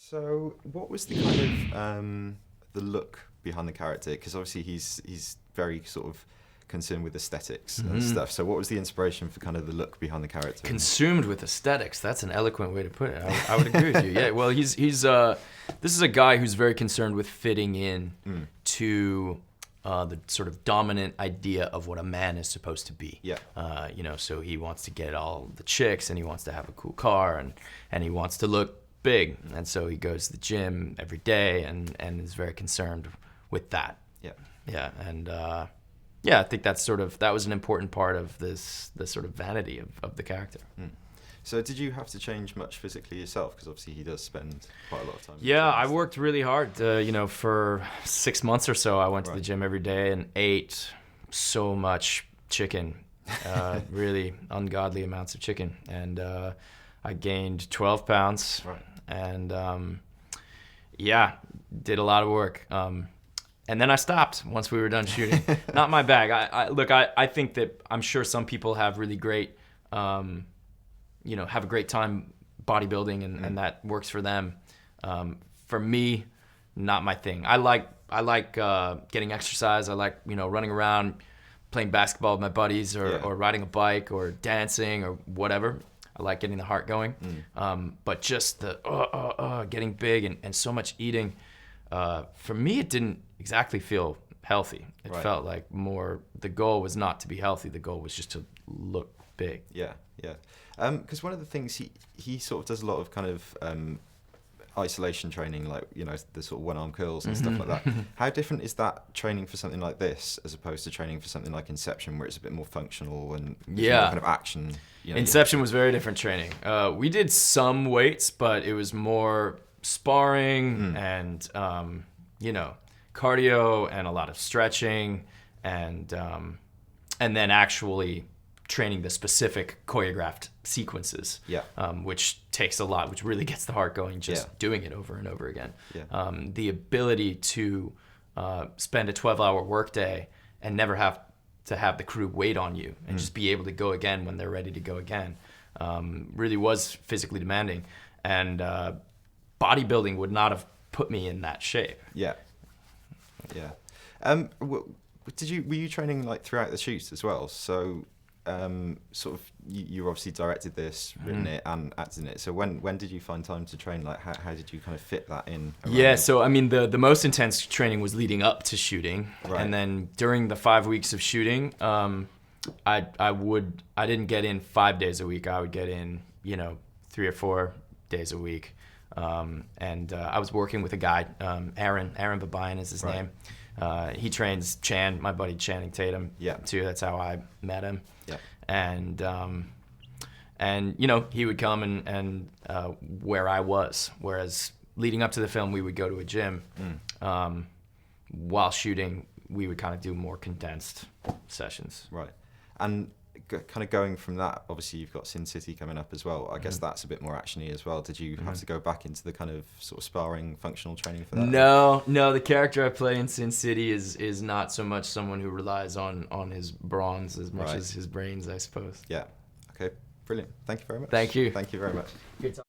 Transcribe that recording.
So, what was the kind of the look behind the character? Because obviously he's very sort of concerned with aesthetics and stuff. So, what was the inspiration for kind of the look behind the character? Consumed with aesthetics. That's an eloquent way to put it. I would agree with you. Yeah. Well, he's this is a guy who's very concerned with fitting in to the sort of dominant idea of what a man is supposed to be. Yeah. So he wants to get all the chicks, and he wants to have a cool car, and he wants to look big, and so he goes to the gym every day and is very concerned with that. And I think that was an important part of this sort of vanity of the character. So did you have to change much physically yourself? Because obviously he does spend quite a lot of time. Yeah, I worked really hard. For 6 months or so, I went to the gym every day and ate so much chicken, really ungodly amounts of chicken, and I gained 12 pounds. Right. And did a lot of work. And then I stopped once we were done shooting. Not my bag. I think that I'm sure some people have really great, have a great time bodybuilding and that works for them. For me, not my thing. I like getting exercise. I like, running around, playing basketball with my buddies or riding a bike or dancing or whatever. I like getting the heart going, but just the getting big and so much eating, for me, it didn't exactly feel healthy. It felt like the goal was not to be healthy. The goal was just to look big. Yeah. Because one of the things he sort of does a lot of kind of isolation training, like the sort of one-arm curls and stuff like that. How different is that training for something like this as opposed to training for something like Inception, where it's a bit more functional and more kind of action? Inception was very different training. We did some weights, but it was more sparring and cardio and a lot of stretching and then actually training the specific choreographed sequences, which takes a lot, which really gets the heart going just doing it over and over again. The ability to spend a 12-hour workday and never have to have the crew wait on you and just be able to go again when they're ready to go again really was physically demanding. And bodybuilding would not have put me in that shape. Were you training like throughout the shoots as well? So sort of you obviously directed this, written it and acted in it. So when did you find time to train? Like how did you kind of fit that in? So I mean the most intense training was leading up to shooting, and then during the 5 weeks of shooting, I didn't get in 5 days a week. I would get in 3 or 4 days a week, and I was working with a guy, Aaron Babayan is his name. He trains Chan, my buddy Channing Tatum, too. That's how I met him. And he would come and where I was. Whereas leading up to the film, we would go to a gym. While shooting, we would kind of do more condensed sessions. Right. And kind of going from that, obviously you've got Sin City coming up as well. I guess that's a bit more actiony as well. Did you have to go back into the kind of sort of sparring, functional training for that? No. The character I play in Sin City is not so much someone who relies on his brawns as much as his brains, I suppose. Yeah. Okay. Brilliant. Thank you very much. Thank you. Thank you very much. Good talk.